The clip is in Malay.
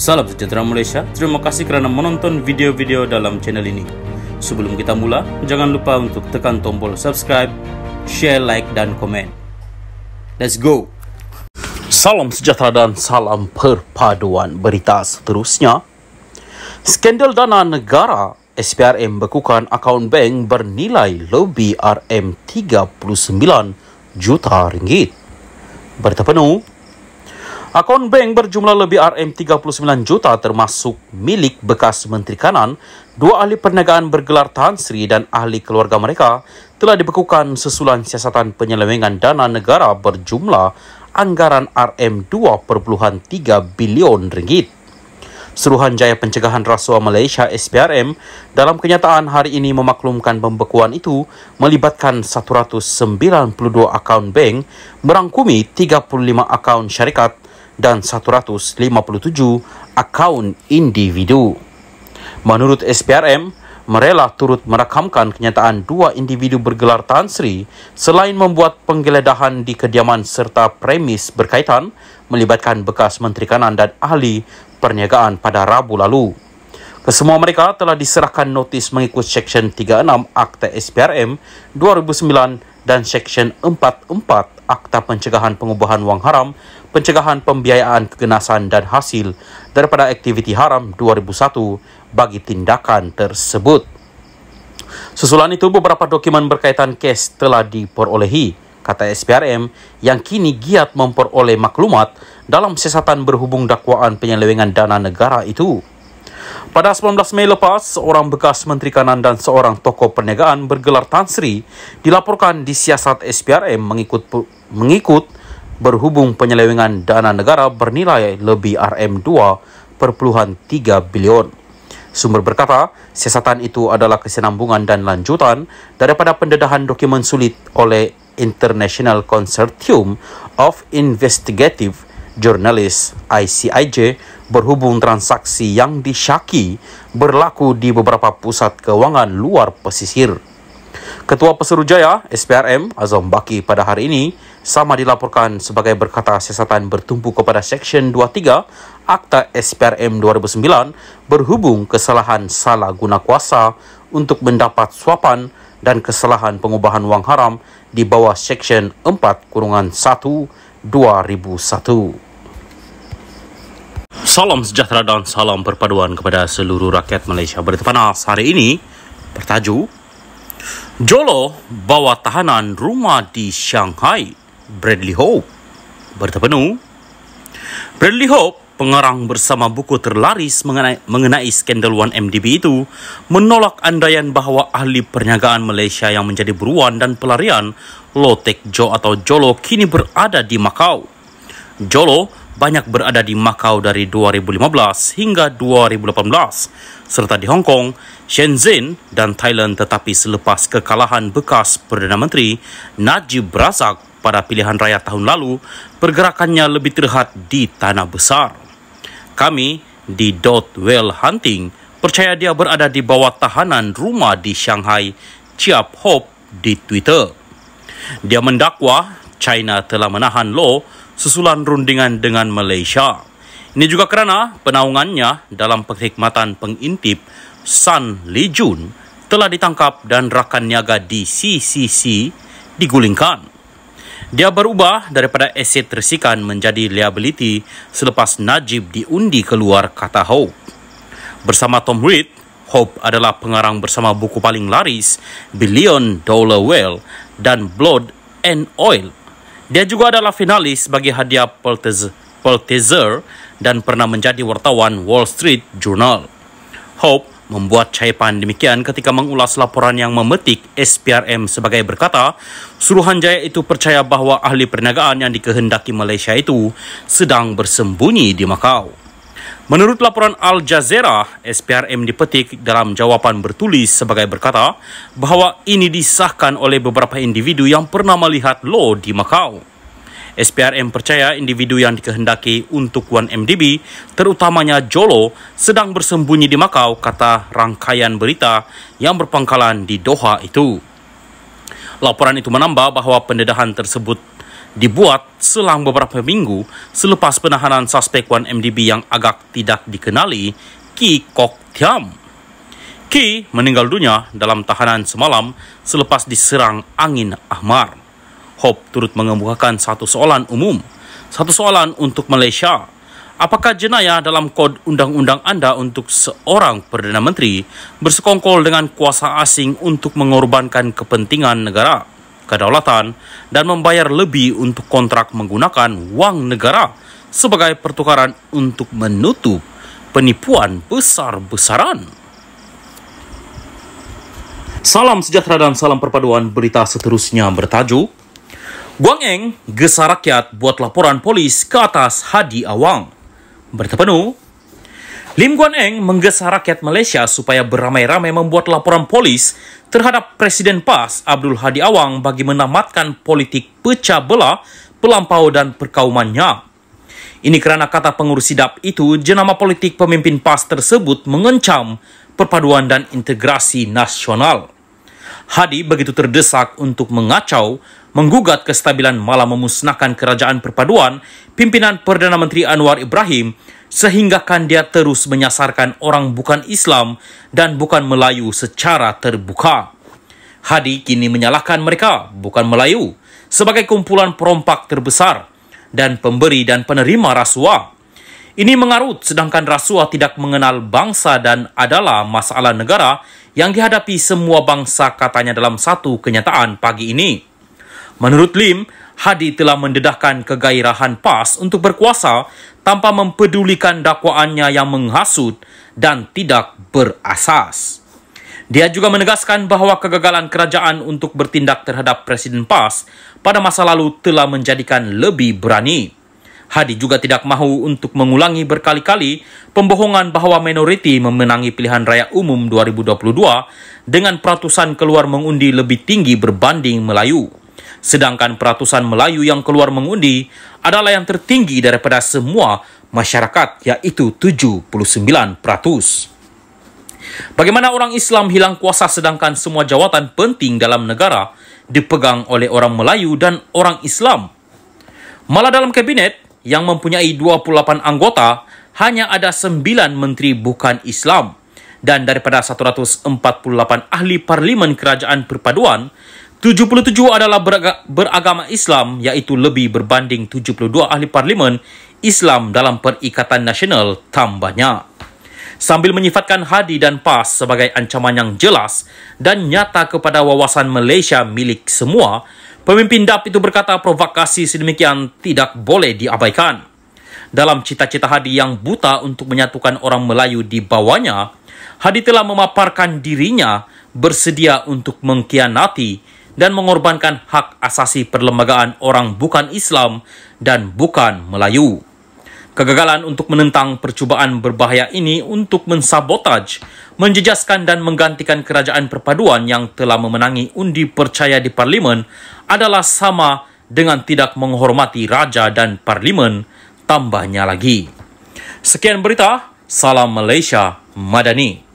Salam sejahtera Malaysia, terima kasih kerana menonton video-video dalam channel ini. Sebelum kita mula, jangan lupa untuk tekan tombol subscribe, share, like dan komen. Let's go! Salam sejahtera dan salam perpaduan berita seterusnya. Skandal dana negara, SPRM bekukan akaun bank bernilai lebih RM39 juta ringgit. Berita penuh. Akaun bank berjumlah lebih RM39 juta termasuk milik bekas Menteri Kanan, dua ahli perniagaan bergelar Tan Sri dan ahli keluarga mereka telah dibekukan sesulan siasatan penyelewengan dana negara berjumlah anggaran RM2.3 bilion ringgit. Suruhanjaya Pencegahan Rasuah Malaysia SPRM dalam kenyataan hari ini memaklumkan pembekuan itu melibatkan 192 akaun bank, merangkumi 35 akaun syarikat dan 157 akaun individu. Menurut SPRM, mereka turut merakamkan kenyataan dua individu bergelar Tan Sri selain membuat penggeledahan di kediaman serta premis berkaitan melibatkan bekas Menteri Kanan dan ahli perniagaan pada Rabu lalu. Kesemua mereka telah diserahkan notis mengikut Seksyen 36 Akta SPRM 2009 dan Seksyen 44 Akta Pencegahan Pengubahan Wang Haram, Pencegahan Pembiayaan Keganasan dan Hasil daripada Aktiviti Haram 2001 bagi tindakan tersebut. Susulan itu, beberapa dokumen berkaitan kes telah diperolehi, kata SPRM yang kini giat memperoleh maklumat dalam siasatan berhubung dakwaan penyelewengan dana negara itu. Pada 19 Mei lepas, seorang bekas Menteri Kanan dan seorang tokoh perniagaan bergelar Tan Sri dilaporkan disiasat SPRM mengikut berhubung penyelewengan dana negara bernilai lebih RM2.3 bilion. Sumber berkata, siasatan itu adalah kesinambungan dan lanjutan daripada pendedahan dokumen sulit oleh International Consortium of Investigative Journalists ICIJ berhubung transaksi yang disyaki berlaku di beberapa pusat kewangan luar pesisir. Ketua Pesuruhjaya SPRM Azam Baki pada hari ini sama dilaporkan sebagai berkata siasatan bertumpu kepada Seksyen 23 Akta SPRM 2009 berhubung kesalahan salah guna kuasa untuk mendapat suapan dan kesalahan pengubahan wang haram di bawah Seksyen 4-1 2001. Salam sejahtera dan salam perpaduan kepada seluruh rakyat Malaysia. Berita panas hari ini bertajuk Jolo bawa tahanan rumah di Shanghai, Bradley Hope. Berita penuh. Bradley Hope, pengarang bersama buku terlaris mengenai skandal 1MDB itu, menolak andaian bahawa ahli perniagaan Malaysia yang menjadi buruan dan pelarian Low Tech Joe atau Jolo kini berada di Macau. Jolo banyak berada di Macau dari 2015 hingga 2018 serta di Hong Kong, Shenzhen dan Thailand, tetapi selepas kekalahan bekas Perdana Menteri Najib Razak pada pilihan raya tahun lalu, pergerakannya lebih terlihat di tanah besar. Kami di Whale Hunting percaya dia berada di bawah tahanan rumah di Shanghai, Chiap Hope di Twitter. Dia mendakwa China telah menahan Law susulan rundingan dengan Malaysia. Ini juga kerana penaungannya dalam perkhidmatan pengintip Sun Lee Jun telah ditangkap dan rakan niaga di CCC digulingkan. Dia berubah daripada aset resikan menjadi liability selepas Najib diundi keluar, kata Hope. Bersama Tom Reed, Hope adalah pengarang bersama buku paling laris Billion Dollar Whale dan Blood and Oil. Dia juga adalah finalis bagi hadiah Pulitzer dan pernah menjadi wartawan Wall Street Journal. Hope membuat caipan demikian ketika mengulas laporan yang memetik SPRM sebagai berkata, Suruhanjaya itu percaya bahawa ahli perniagaan yang dikehendaki Malaysia itu sedang bersembunyi di Macau. Menurut laporan Al Jazeera, SPRM dipetik dalam jawapan bertulis sebagai berkata bahawa ini disahkan oleh beberapa individu yang pernah melihat Law di Macau. SPRM percaya individu yang dikehendaki untuk 1MDB, terutamanya Jolo, sedang bersembunyi di Macau, kata rangkaian berita yang berpangkalan di Doha itu. Laporan itu menambah bahawa pendedahan tersebut dibuat selang beberapa minggu selepas penahanan suspek 1MDB yang agak tidak dikenali, Ki Kok Thiam. Ki meninggal dunia dalam tahanan semalam selepas diserang angin ahmar. Hope turut mengemukakan satu soalan umum, satu soalan untuk Malaysia. Apakah jenayah dalam kod undang-undang anda untuk seorang Perdana Menteri bersekongkol dengan kuasa asing untuk mengorbankan kepentingan negara, kedaulatan dan membayar lebih untuk kontrak menggunakan wang negara sebagai pertukaran untuk menutup penipuan besar-besaran? Salam sejahtera dan salam perpaduan. Berita seterusnya bertajuk Guang Eng gesa rakyat buat laporan polis ke atas Hadi Awang. Berita penuh, Lim Guan Eng menggesa rakyat Malaysia supaya beramai-ramai membuat laporan polis terhadap Presiden PAS Abdul Hadi Awang bagi menamatkan politik pecah belah, pelampau dan perkaumannya. Ini kerana kata pengurus sidap itu, jenama politik pemimpin PAS tersebut mengencam perpaduan dan integrasi nasional. Hadi begitu terdesak untuk mengacau, menggugat kestabilan malah memusnahkan kerajaan perpaduan pimpinan Perdana Menteri Anwar Ibrahim sehinggakan dia terus menyasarkan orang bukan Islam dan bukan Melayu secara terbuka. Hadi kini menyalahkan mereka, bukan Melayu, sebagai kumpulan perompak terbesar dan pemberi dan penerima rasuah. Ini mengarut sedangkan rasuah tidak mengenal bangsa dan adalah masalah negara yang dihadapi semua bangsa, katanya dalam satu kenyataan pagi ini. Menurut Lim, Hadi telah mendedahkan kegairahan PAS untuk berkuasa tanpa mempedulikan dakwaannya yang menghasut dan tidak berasas. Dia juga menegaskan bahawa kegagalan kerajaan untuk bertindak terhadap Presiden PAS pada masa lalu telah menjadikan lebih berani. Hadi juga tidak mahu untuk mengulangi berkali-kali pembohongan bahawa minoriti memenangi pilihan raya umum 2022 dengan peratusan keluar mengundi lebih tinggi berbanding Melayu. Sedangkan peratusan Melayu yang keluar mengundi adalah yang tertinggi daripada semua masyarakat, iaitu 79%. Bagaimana orang Islam hilang kuasa sedangkan semua jawatan penting dalam negara dipegang oleh orang Melayu dan orang Islam? Malah dalam kabinet yang mempunyai 28 anggota, hanya ada 9 menteri bukan Islam. Dan daripada 148 ahli parlimen kerajaan perpaduan, 77 adalah beragama Islam, iaitu lebih berbanding 72 ahli parlimen Islam dalam Perikatan Nasional tambahnya. Sambil menyifatkan Hadi dan PAS sebagai ancaman yang jelas dan nyata kepada wawasan Malaysia milik semua, pemimpin DAP itu berkata provokasi sedemikian tidak boleh diabaikan. Dalam cita-cita Hadi yang buta untuk menyatukan orang Melayu di bawahnya, Hadi telah memaparkan dirinya bersedia untuk mengkhianati dan mengorbankan hak asasi perlembagaan orang bukan Islam dan bukan Melayu. Kegagalan untuk menentang percubaan berbahaya ini untuk mensabotaj, menjejaskan dan menggantikan kerajaan perpaduan yang telah memenangi undi percaya di parlimen adalah sama dengan tidak menghormati raja dan parlimen, tambahnya lagi. Sekian berita, salam Malaysia Madani.